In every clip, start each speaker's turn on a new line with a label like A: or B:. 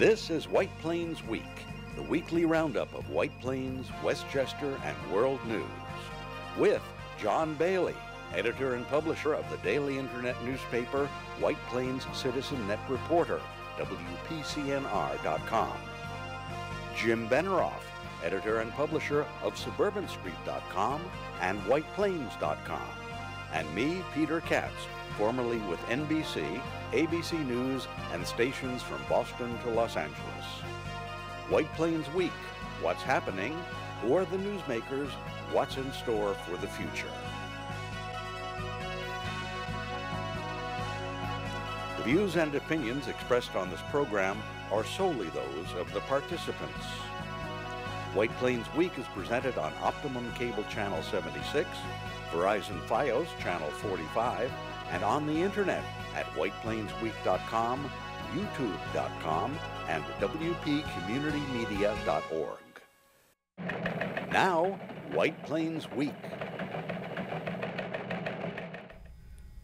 A: This is White Plains Week, the weekly roundup of White Plains, Westchester, and world news. With John Bailey, editor and publisher of the daily internet newspaper White Plains Citizen Net Reporter, WPCNR.com. Jim Benerofe, editor and publisher of SuburbanStreet.com and WhitePlains.com. And me, Peter Katz, formerly with NBC, ABC News, and stations from Boston to Los Angeles. White Plains Week, what's happening, who are the newsmakers, what's in store for the future. The views and opinions expressed on this program are solely those of the participants. White Plains Week is presented on Optimum Cable Channel 76, Verizon Fios Channel 45, and on the internet at whiteplainsweek.com, youtube.com, and wpcommunitymedia.org. Now, White Plains Week.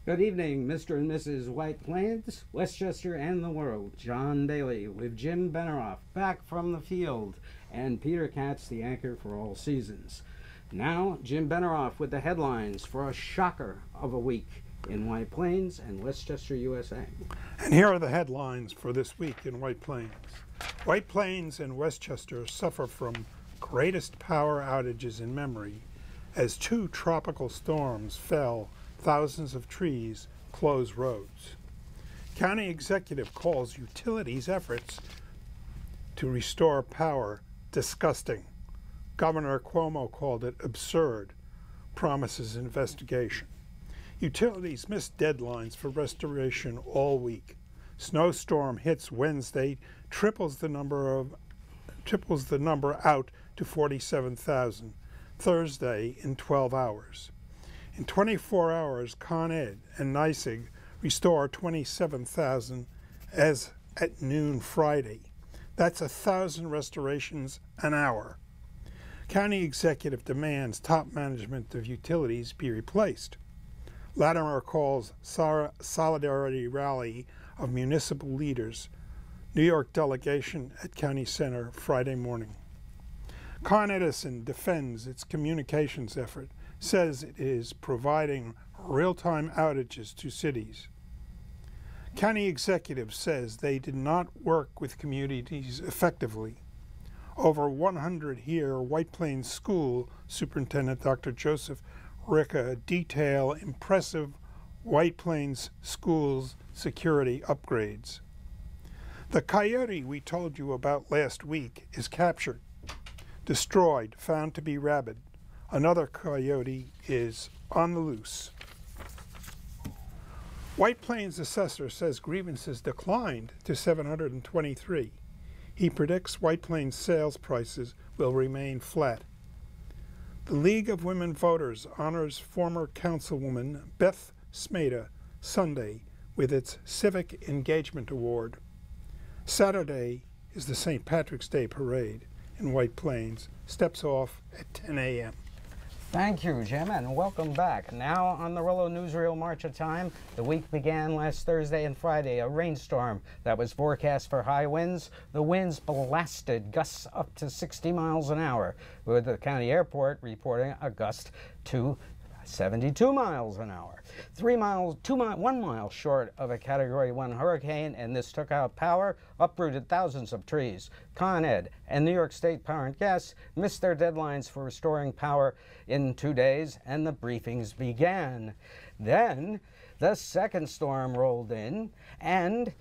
B: Good evening, Mr. and Mrs. White Plains, Westchester, and the world. John Bailey with Jim Benerofe, back from the field, and Peter Katz, the anchor for all seasons. Now, Jim Benerofe with the headlines for a shocker of a week in White Plains and Westchester, USA.
C: And here are the headlines for this week in White Plains. White Plains and Westchester suffer from greatest power outages in memory as 2 tropical storms fell thousands of trees, close roads. County executive calls utilities' efforts to restore power disgusting. Governor Cuomo called it absurd, promises investigation. Utilities missed deadlines for restoration all week. Snowstorm hits Wednesday, triples the number out to 47,000. Thursday in 12 hours. In 24 hours, Con Ed and NYSEG restore 27,000 as at noon Friday. That's 1,000 restorations an hour. County executive demands top management of utilities be replaced. Latimer calls solidarity rally of municipal leaders. New York delegation at County Center Friday morning. Con Edison defends its communications effort, says it is providing real-time outages to cities. County executive says they did not work with communities effectively. Over 100 here, White Plains School Superintendent Dr. Joseph Ricca detail impressive White Plains schools security upgrades. The coyote we told you about last week is captured, destroyed, found to be rabid. Another coyote is on the loose. White Plains assessor says grievances declined to 723. He predicts White Plains sales prices will remain flat. The League of Women Voters honors former councilwoman Beth Smeda Sunday with its Civic Engagement Award. Saturday is the St. Patrick's Day Parade in White Plains. Steps off at 10 a.m.
B: Thank you, Jim, and welcome back. Now on the Rollo Newsreel March of Time, the week began last Thursday and Friday, a rainstorm that was forecast for high winds. The winds blasted gusts up to 60 miles an hour, with the county airport reporting a gust to 72 miles an hour. 1 mile short of a Category 1 hurricane, and this took out power, uprooted thousands of trees. Con Ed and New York State Power and Gas missed their deadlines for restoring power in 2 days, and the briefings began. Then the second storm rolled in, and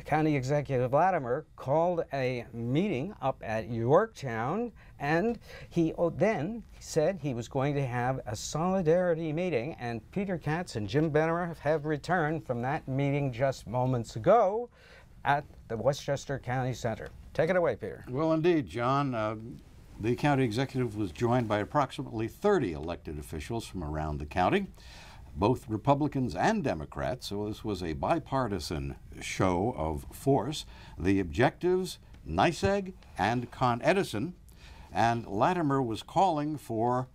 B: County Executive Latimer called a meeting up at Yorktown, and he then said he was going to have a solidarity meeting, and Peter Katz and Jim Benerofe have returned from that meeting just moments ago at the Westchester County Center. Take it away, Peter.
D: Well, indeed, John. The county executive was joined by approximately 30 elected officials from around the county, both Republicans and Democrats, so this was a bipartisan show of force. The objectives, NYSEG and Con Edison, and Latimer was calling for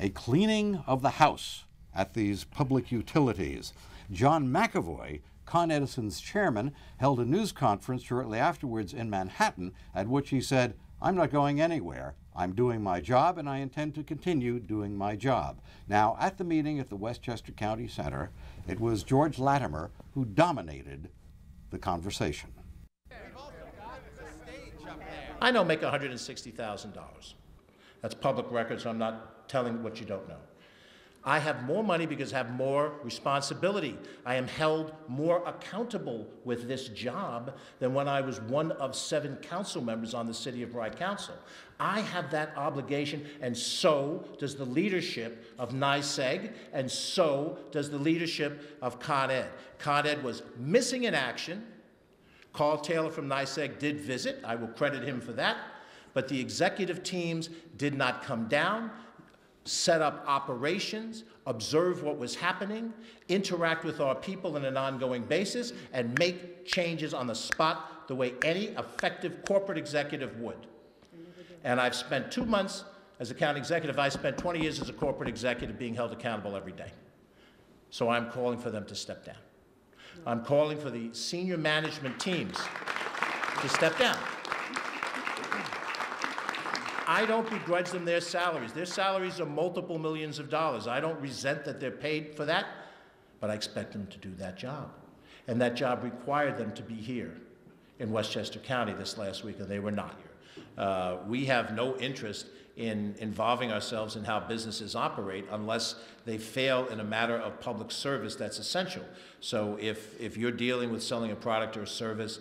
D: a cleaning of the house at these public utilities. John McAvoy Con Edison's chairman held a news conference shortly afterwards in Manhattan, at which he said, "I'm not going anywhere. I'm doing my job, and I intend to continue doing my job." Now, at the meeting at the Westchester County Center, it was George Latimer who dominated the conversation.
E: I don't make $160,000. That's public record, so I'm not telling what you don't know. I have more money because I have more responsibility. I am held more accountable with this job than when I was one of 7 council members on the City of Bride Council. I have that obligation, and so does the leadership of NYSEG, and so does the leadership of Con Ed. Con Ed was missing in action. Carl Taylor from NYSEG did visit. I will credit him for that. But the executive teams did not come down, set up operations, observe what was happening, interact with our people on an ongoing basis, and make changes on the spot the way any effective corporate executive would. And I've spent 2 months as a county executive. I spent 20 years as a corporate executive being held accountable every day. So I'm calling for them to step down. I'm calling for the senior management teams to step down. I don't begrudge them their salaries. Their salaries are multiple millions of dollars. I don't resent that they're paid for that, but I expect them to do that job. And that job required them to be here in Westchester County this last week, and they were not here. We have no interest in involving ourselves in how businesses operate unless they fail in a matter of public service that's essential. So if you're dealing with selling a product or a service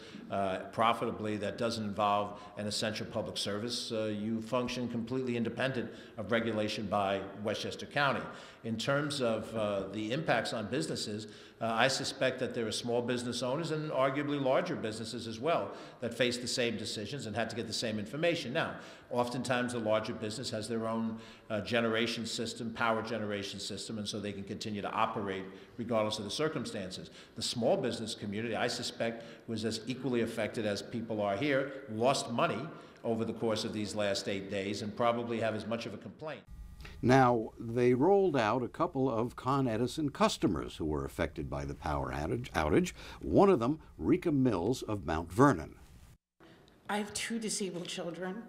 E: profitably that doesn't involve an essential public service, you function completely independent of regulation by Westchester County. In terms of the impacts on businesses, I suspect that there are small business owners and arguably larger businesses as well that face the same decisions and had to get the same information. Now, oftentimes the larger business has their own generation system, power generation system, and so they can continue to operate regardless of the circumstances. The small business community, I suspect, was as equally affected as people are here, lost money over the course of these last 8 days, and probably have as much of a complaint.
D: Now, they rolled out a couple of Con Edison customers who were affected by the power outage. One of them, Rika Mills of Mount Vernon.
F: I have 2 disabled children,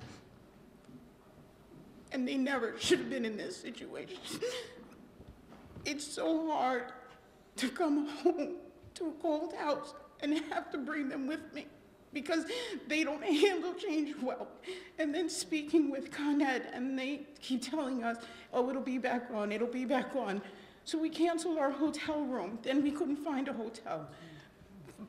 F: and they never should have been in this situation. It's so hard to come home to a cold house and have to bring them with me because they don't handle change well. And then speaking with Con Ed, and they keep telling us, oh, it'll be back on, it'll be back on. So we canceled our hotel room. Then we couldn't find a hotel.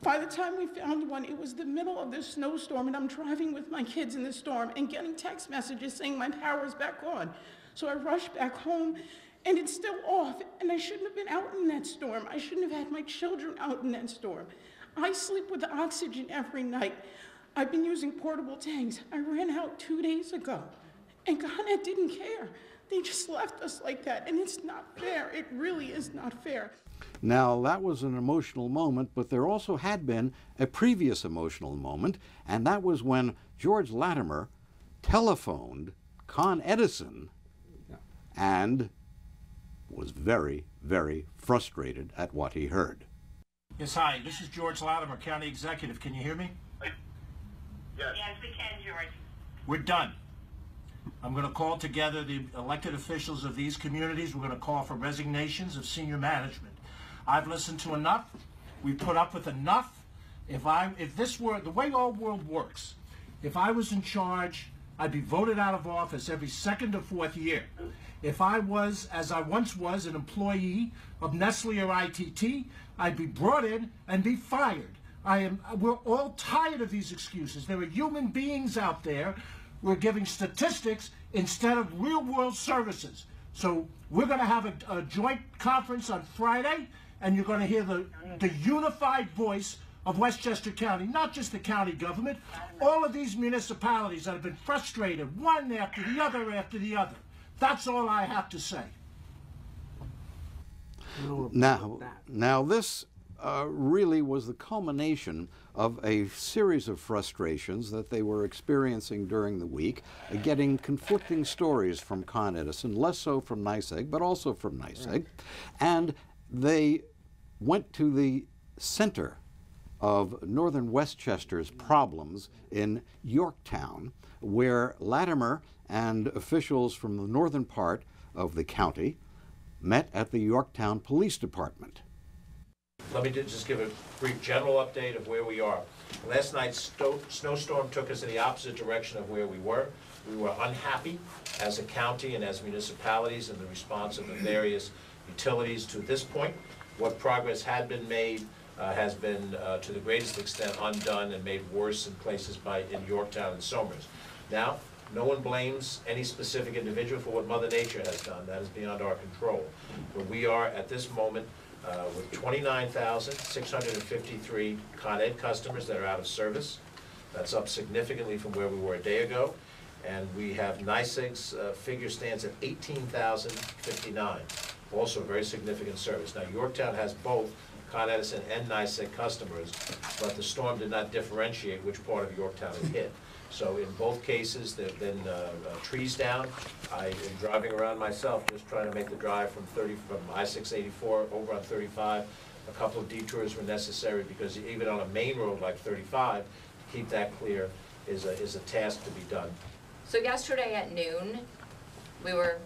F: By the time we found one, it was the middle of this snowstorm, and I'm driving with my kids in the storm and getting text messages saying my power's back on. So I rushed back home, and it's still off, and I shouldn't have been out in that storm. I shouldn't have had my children out in that storm. I sleep with oxygen every night. I've been using portable tanks. I ran out 2 days ago, and Con Ed didn't care. They just left us like that, and it's not fair. It really is not fair.
D: Now, that was an emotional moment, but there also had been a previous emotional moment, and that was when George Latimer telephoned Con Edison and was very, very frustrated at what he heard.
G: Yes, hi, this is George Latimer, County Executive. Can you hear me?
H: Yes, we can, George.
G: We're done. I'm going to call together the elected officials of these communities. We're going to call for resignations of senior management. I've listened to enough. We've put up with enough. If this were the way our world works, if I was in charge, I'd be voted out of office every 2nd or 4th year. If I was, as I once was, an employee of Nestle or ITT, I'd be brought in and be fired. We're all tired of these excuses. There are human beings out there. We're giving statistics instead of real-world services. So we're going to have a joint conference on Friday, and you're going to hear the unified voice of Westchester County, not just the county government, all of these municipalities that have been frustrated, one after the other after the other. That's all I have to say.
D: Now this really was the culmination of a series of frustrations that they were experiencing during the week, getting conflicting stories from Con Edison, less so from NYSEG, but also from NYSEG. And they went to the center of Northern Westchester's problems in Yorktown, where Latimer and officials from the northern part of the county met at the Yorktown Police Department.
G: Let me just give a brief general update of where we are. Last night's snowstorm took us in the opposite direction of where we were. We were unhappy as a county and as municipalities in the response of the various utilities to this point. What progress had been made has been to the greatest extent undone and made worse in places in Yorktown and Somers. Now, no one blames any specific individual for what Mother Nature has done. That is beyond our control. But we are at this moment with 29,653 Con Ed customers that are out of service. That's up significantly from where we were a day ago. And we have NYSEG's figure stands at 18,059, also a very significant service. Now, Yorktown has both Con Edison and NYSEG customers, but the storm did not differentiate which part of Yorktown it hit. So in both cases, there have been trees down. I am driving around myself, just trying to make the drive from I-684 over on 35. A couple of detours were necessary because even on a main road like 35, to keep that clear is a task to be done.
I: So yesterday at noon, we were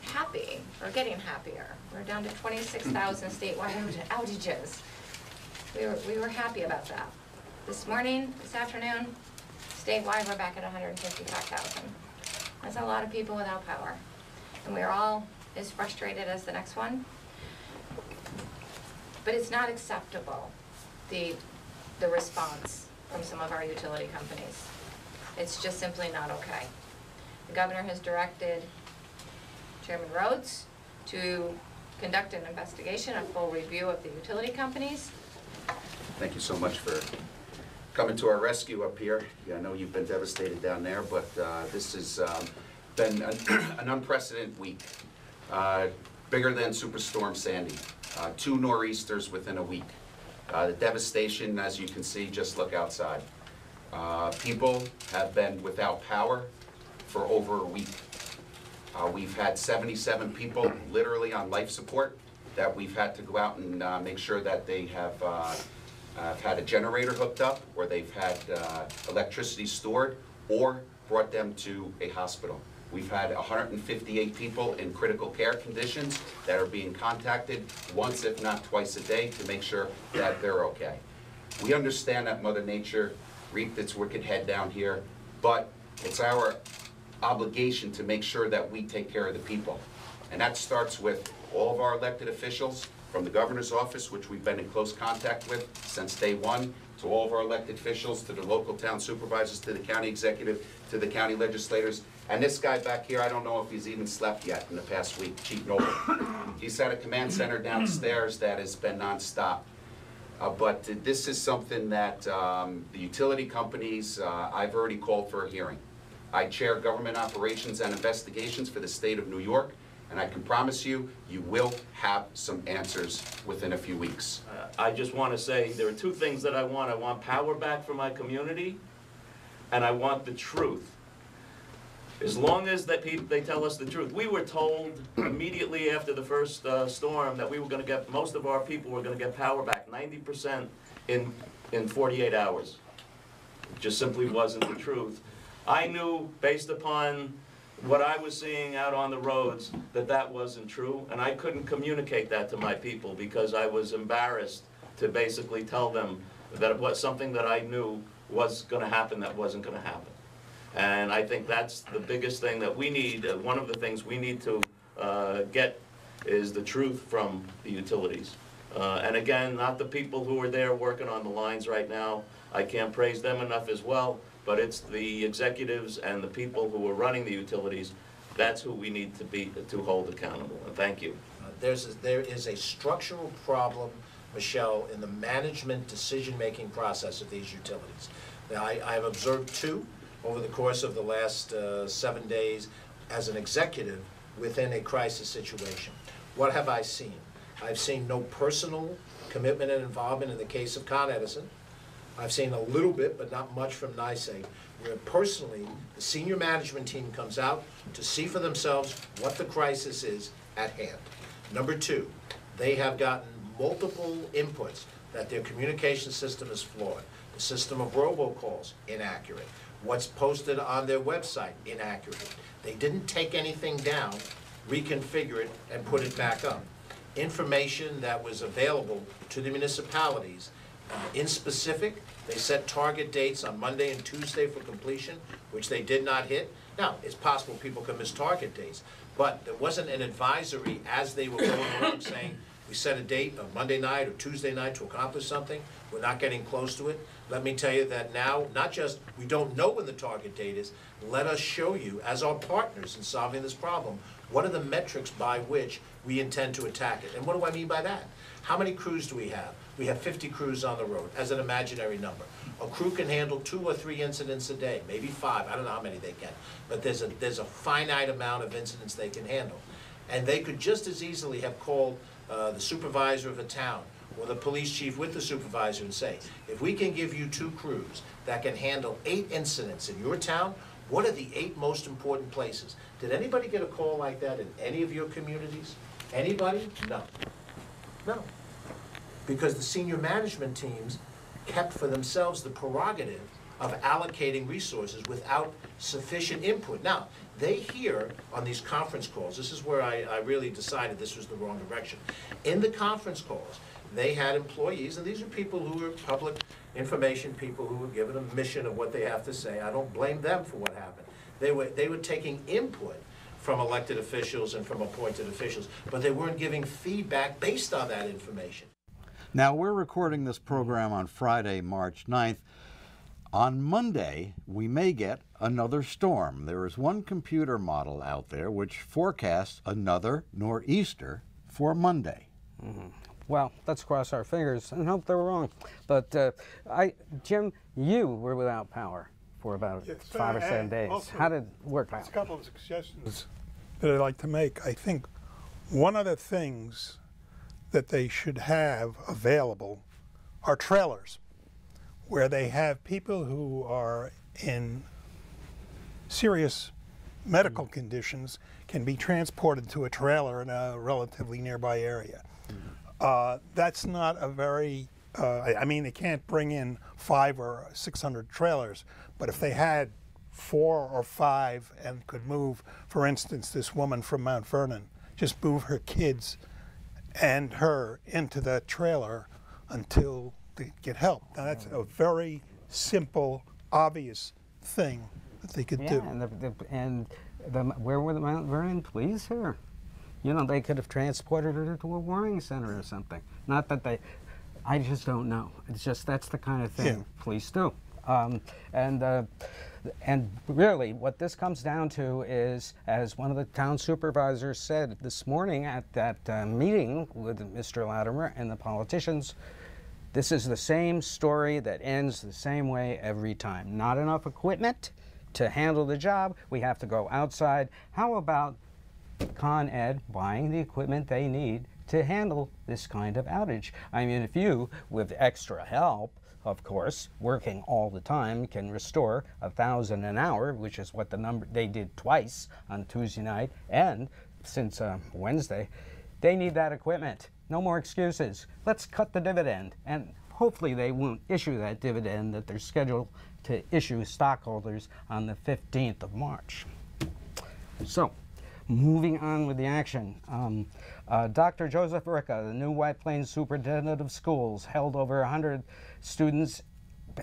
I: happy, or getting happier. We're down to 26,000 statewide outages. We were happy about that. This morning, this afternoon, statewide, we're back at 155,000. That's a lot of people without power. And we're all as frustrated as the next one. But it's not acceptable, the response from some of our utility companies. It's just simply not okay. The governor has directed Chairman Rhodes to conduct an investigation, a full review of the utility companies.
J: Thank you so much for coming to our rescue up here. Yeah, I know you've been devastated down there, but this has been an unprecedented week. Bigger than Superstorm Sandy. 2 nor'easters within a week. The devastation, as you can see, just look outside. People have been without power for over a week. We've had 77 people literally on life support that we've had to go out and make sure that they have had a generator hooked up, or they've had electricity stored, or brought them to a hospital. We've had 158 people in critical care conditions that are being contacted once, if not twice a day, to make sure that they're okay. We understand that Mother Nature reaped its wicked head down here, but it's our obligation to make sure that we take care of the people. And that starts with all of our elected officials, from the governor's office, which we've been in close contact with since day one, to all of our elected officials, to the local town supervisors, to the county executive, to the county legislators. And this guy back here, I don't know if he's even slept yet in the past week, Chief Noble. He's had a command center downstairs that has been nonstop. But this is something that the utility companies, I've already called for a hearing. I chair government operations and investigations for the state of New York, and I can promise you, you will have some answers within a few weeks.
K: I just want to say there are 2 things that I want. I want power back for my community, and I want the truth. As long as they tell us the truth. We were told immediately after the first storm that we were going to get, most of our people were going to get power back, 90% in 48 hours. It just simply wasn't the truth. I knew, based upon what I was seeing out on the roads, that that wasn't true, and I couldn't communicate that to my people because I was embarrassed to basically tell them that it was something that I knew was going to happen that wasn't going to happen. And I think that's the biggest thing that we need. One of the things we need to get is the truth from the utilities. And again, not the people who are there working on the lines right now. I can't praise them enough as well, but it's the executives and the people who are running the utilities. That's who we need to hold accountable. And thank you.
G: There is a structural problem, Michelle, in the management decision-making process of these utilities. Now, I have observed 2 over the course of the last 7 days as an executive within a crisis situation. What have I seen? I've seen no personal commitment and involvement in the case of Con Edison. I've seen a little bit, but not much from NYSEG, where personally the senior management team comes out to see for themselves what the crisis is at hand. Number 2, they have gotten multiple inputs
E: that their communication system is flawed. The system of robocalls, inaccurate. What's posted on their website, inaccurate. They didn't take anything down, reconfigure it, and put it back up. Information that was available to the municipalities, in specific, they set target dates on Monday and Tuesday for completion, which they did not hit. Now, it's possible people can miss target dates, but there wasn't an advisory as they were going around saying, we set a date on Monday night or Tuesday night to accomplish something. We're not getting close to it. Let me tell you that now, not just we don't know when the target date is, let us show you, as our partners in solving this problem, what are the metrics by which we intend to attack it. And what do I mean by that? How many crews do we have? We have 50 crews on the road, as an imaginary number. A crew can handle 2 or 3 incidents a day, maybe 5, I don't know how many they can, but there's a finite amount of incidents they can handle. And they could just as easily have called the supervisor of a town or the police chief with the supervisor and say, if we can give you 2 crews that can handle 8 incidents in your town, what are the 8 most important places? Did anybody get a call like that in any of your communities? Anybody? No. No. Because the senior management teams kept for themselves the prerogative of allocating resources without sufficient input. Now, they hear on these conference calls, this is where I really decided this was the wrong direction. In the conference calls, they had employees, and these are people who are public information people who were given a mission of what they have to say. I don't blame them for what happened. They were taking input from elected officials and from appointed officials, but they weren't giving feedback based on that information.
D: Now, we're recording this program on Friday, March 9th. On Monday, we may get another storm. There is one computer model out there which forecasts another nor'easter for Monday.
B: Mm-hmm. Well, let's cross our fingers and hope they're wrong. But Jim, you were without power for about 5 or 7 days. How did it work out?
C: A couple of suggestions that I'd like to make. I think one of the things that they should have available are trailers, where they have people who are in serious medical conditions can be transported to a trailer in a relatively nearby area. That's not a very, I mean, they can't bring in 500 or 600 trailers, but if they had 4 or 5 and could move, for instance, this woman from Mount Vernon, just move her kids and her into that trailer until they get help. Now that's a very simple, obvious thing that they could do.
B: Where were the Mount Vernon police here? You know, they could have transported her to a warning center or something. Not that they, I just don't know. It's just that's the kind of thing police do. And really, what this comes down to is, as one of the town supervisors said this morning at that meeting with Mr. Latimer and the politicians, this is the same story that ends the same way every time. Not enough equipment to handle the job. We have to go outside. How about Con Ed buying the equipment they need to handle this kind of outage? I mean, if you, with extra help, of course, working all the time, can restore 1,000 an hour, which is what the number they did twice on Tuesday night and since Wednesday, they need that equipment. No more excuses. Let's cut the dividend, and hopefully they won't issue that dividend that they're scheduled to issue stockholders on the 15th of March. So, moving on with the action. Dr. Joseph Ricca, the new White Plains Superintendent of Schools, held over 100 students,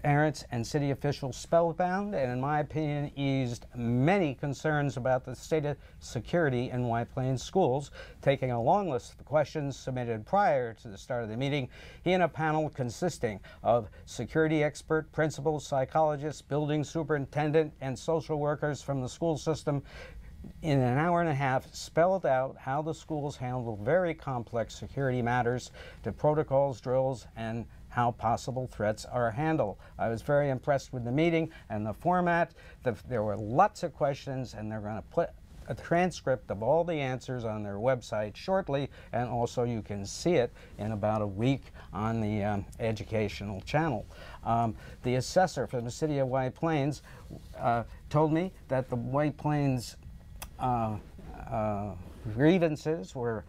B: parents, and city officials spellbound, and in my opinion eased many concerns about the state of security in White Plains schools. Taking a long list of questions submitted prior to the start of the meeting, he and a panel consisting of security expert, principals, psychologists, building superintendent, and social workers from the school system in an hour and a half spelled out how the schools handle very complex security matters, the protocols, drills, and how possible threats are handled. I was very impressed with the meeting and the format. There were lots of questions, and they're going to put a transcript of all the answers on their website shortly, and also you can see it in about a week on the educational channel. The assessor from the city of White Plains told me that the White Plains grievances were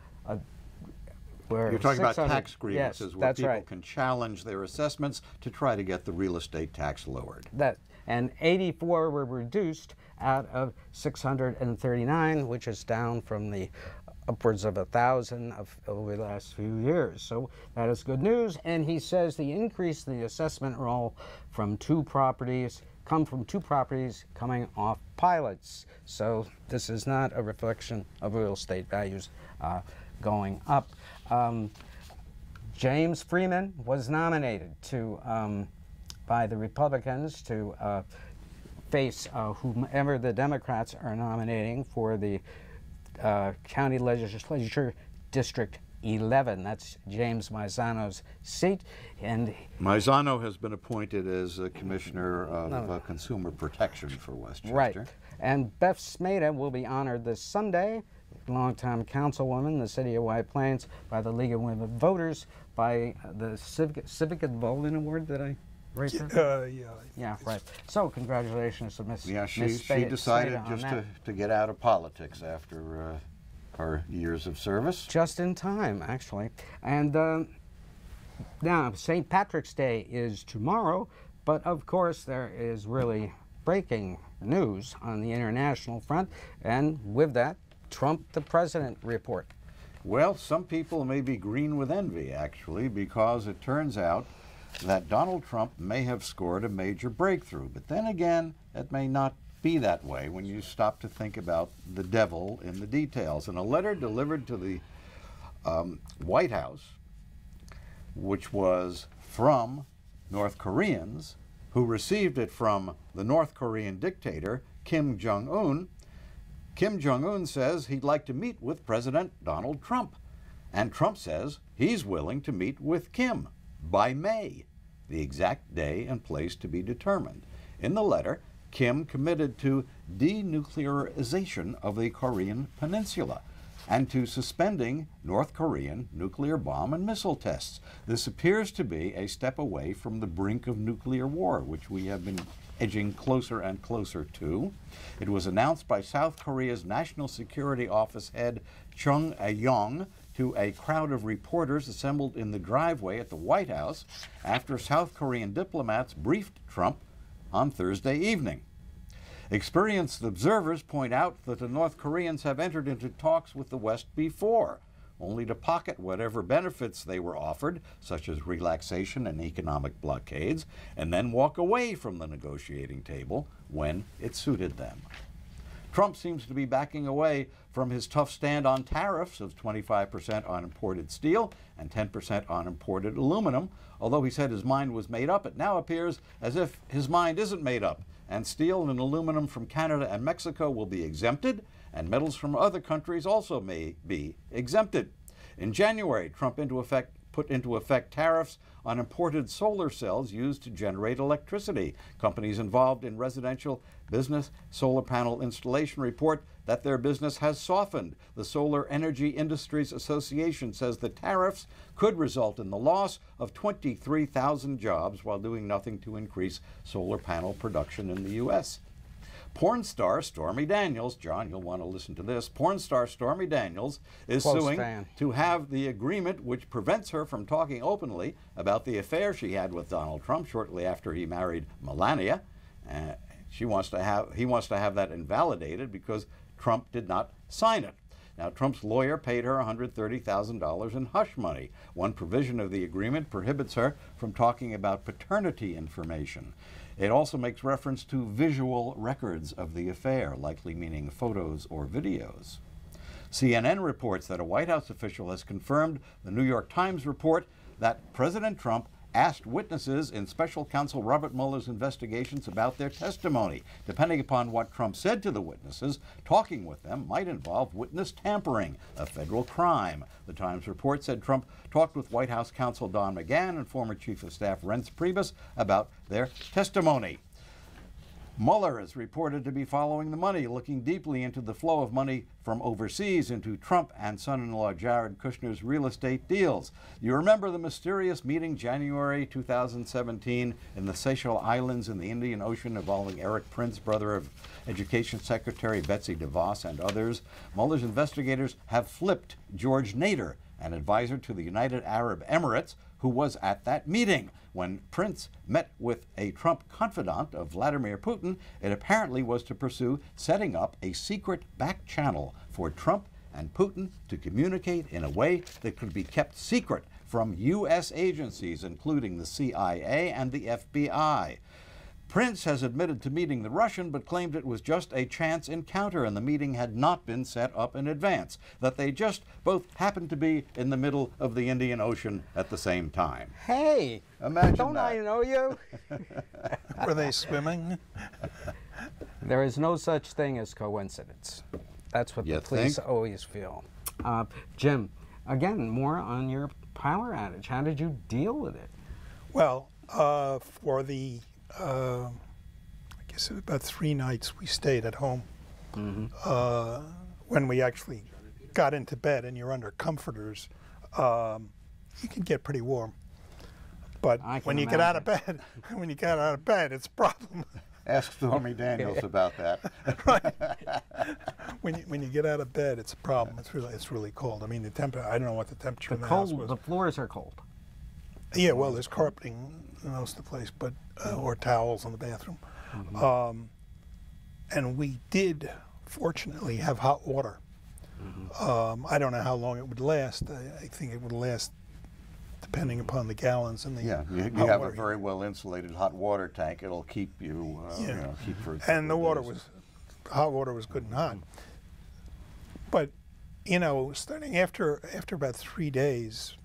B: where
D: You're talking about
B: 600
D: tax grievances,
B: yes,
D: where
B: that's
D: people
B: right.
D: can challenge their assessments to try to get the real estate tax lowered.
B: And 84 were reduced out of 639, which is down from the upwards of 1,000 over the last few years. So that is good news. And he says the increase in the assessment roll from two properties coming off pilots. So this is not a reflection of real estate values going up. James Freeman was nominated by the Republicans to face whomever the Democrats are nominating for the County Legislature District 11. That's James Maizano's seat. And
D: Maizano has been appointed as a Commissioner of Consumer Protection for Westchester.
B: Right. And Beth Smeda will be honored this Sunday, longtime councilwoman, the city of White Plains, by the League of Women Voters, by the Civic Involvement Award that I write that? Yeah, right. So congratulations to Miss
D: She decided just to get out of politics after her years of service.
B: Just in time, actually. And now, St. Patrick's Day is tomorrow, but of course there is really breaking news on the international front, and with that, Trump the President report.
D: Well, some people may be green with envy, actually, because it turns out that Donald Trump may have scored a major breakthrough. But then again, it may not be that way when you stop to think about the devil in the details. In a letter delivered to the White House, which was from North Koreans who received it from the North Korean dictator Kim Jong-un, Kim Jong-un says he'd like to meet with President Donald Trump. And Trump says he's willing to meet with Kim by May, the exact day and place to be determined. In the letter, Kim committed to denuclearization of the Korean Peninsula and to suspending North Korean nuclear bomb and missile tests. This appears to be a step away from the brink of nuclear war, which we have been edging closer and closer to. It was announced by South Korea's National Security Office head Chung A-yong to a crowd of reporters assembled in the driveway at the White House after South Korean diplomats briefed Trump on Thursday evening. Experienced observers point out that the North Koreans have entered into talks with the West before, only to pocket whatever benefits they were offered, such as relaxation and economic blockades, and then walk away from the negotiating table when it suited them. Trump seems to be backing away from his tough stand on tariffs of 25% on imported steel and 10% on imported aluminum. Although he said his mind was made up, it now appears as if his mind isn't made up, and steel and aluminum from Canada and Mexico will be exempted, and metals from other countries also may be exempted. In January, Trump put into effect tariffs on imported solar cells used to generate electricity. Companies involved in residential business solar panel installation report that their business has softened. The Solar Energy Industries Association says the tariffs could result in the loss of 23,000 jobs while doing nothing to increase solar panel production in the U.S. Porn star Stormy Daniels, John, you'll want to listen to this. Porn star Stormy Daniels is suing to have the agreement which prevents her from talking openly about the affair she had with Donald Trump shortly after he married Melania. He wants to have that invalidated because Trump did not sign it. Now, Trump's lawyer paid her $130,000 in hush money. One provision of the agreement prohibits her from talking about paternity information. It also makes reference to visual records of the affair, likely meaning photos or videos. CNN reports that a White House official has confirmed the New York Times report that President Trump asked witnesses in special counsel Robert Mueller's investigations about their testimony. Depending upon what Trump said to the witnesses, talking with them might involve witness tampering, a federal crime. The Times report said Trump talked with White House counsel Don McGahn and former Chief of Staff Reince Priebus about their testimony. Mueller is reported to be following the money, looking deeply into the flow of money from overseas into Trump and son-in-law Jared Kushner's real estate deals. You remember the mysterious meeting January 2017 in the Seychelles Islands in the Indian Ocean involving Eric Prince, brother of Education Secretary Betsy DeVos and others. Mueller's investigators have flipped George Nader an advisor to the United Arab Emirates, who was at that meeting. When Prince met with a Trump confidant of Vladimir Putin, it apparently was to pursue setting up a secret back channel for Trump and Putin to communicate in a way that could be kept secret from U.S. agencies, including the CIA and the FBI. Prince has admitted to meeting the Russian, but claimed it was just a chance encounter and the meeting had not been set up in advance, that they just both happened to be in the middle of the Indian Ocean at the same time.
B: Hey,
D: imagine
B: don't
D: that.
B: I know you?
C: Were they swimming?
B: There is no such thing as coincidence. That's what the police always feel. Jim, again, more on your power outage. How did you deal with it?
C: Well, for the I guess it was about 3 nights we stayed at home. When we actually got into bed and you're under comforters, you can get pretty warm. But when you get out of bed, it's a problem.
D: Ask Stormy Daniels about that.
C: Right. When you get out of bed, it's a problem. It's really cold. I mean, the temperature. I don't know what the temperature in the house was.
B: The floors are cold.
C: Yeah, well, there's carpeting in most of the place, but or towels in the bathroom. And we did, fortunately, have hot water. I don't know how long it would last. I think it would last, depending upon the gallons and the
D: you have a very well insulated hot water tank. It'll keep you, you know, keep for.
C: And the water hot water was good and hot. But you know, starting after about 3 days,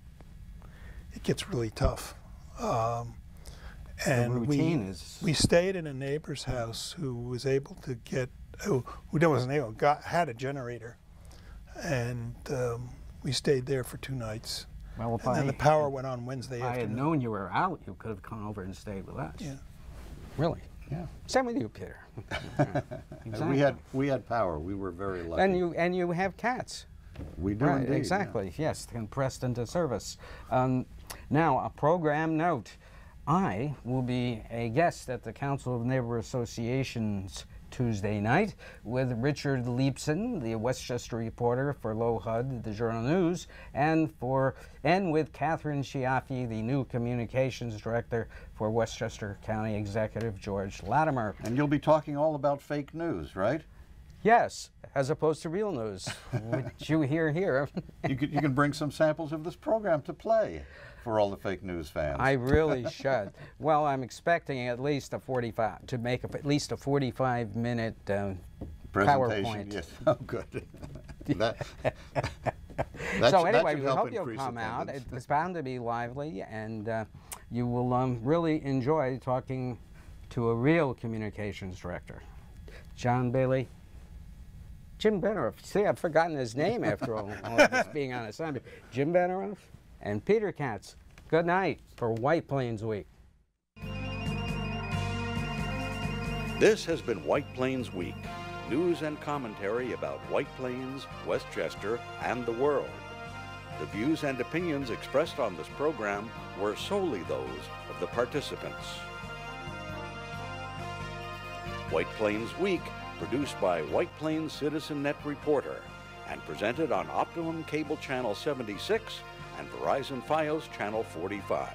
C: it gets really tough. And we stayed in a neighbor's house who was able to get who wasn't able had a generator, and we stayed there for 2 nights.
B: Well,
C: and then the power went on Wednesday
B: afternoon. If I had known you were out, you could have come over and stayed with us.
C: Yeah.
B: Really?
D: Yeah.
B: Same with you, Peter.
D: Exactly. We had power. We were very lucky.
B: And you have cats.
D: We do indeed.
B: Exactly. Yeah. Yes, pressed into service. Now, a program note. I will be a guest at the Council of Neighbor Associations Tuesday night with Richard Leipson, the Westchester reporter for Low HUD, the Journal News, and with Catherine Chiaffi, the new communications director for Westchester County Executive George Latimer.
D: And you'll be talking all about fake news, right?
B: Yes, as opposed to real news, which you hear here.
D: You can bring some samples of this program to play for all the fake news fans.
B: I really should. Well, I'm expecting at least a 45-minute PowerPoint.
D: Yes. Oh, good.
B: So anyway, we hope you'll come out. It's bound to be lively, and you will really enjoy talking to a real communications director. John Bailey. Jim Benerofe. See, I've forgotten his name after all of this being on assignment. Jim Benerofe and Peter Katz. Good night for White Plains Week.
A: This has been White Plains Week. News and commentary about White Plains, Westchester, and the world. The views and opinions expressed on this program were solely those of the participants. White Plains Week, produced by White Plains Citizen Net Reporter and presented on Optimum Cable Channel 76 and Verizon Fios Channel 45.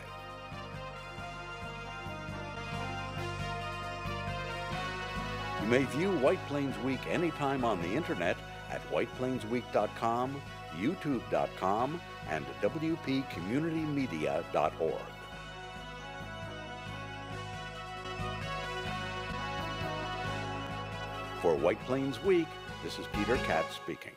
A: You may view White Plains Week anytime on the internet at whiteplainsweek.com, youtube.com, and wpcommunitymedia.org. For White Plains Week, this is Peter Katz speaking.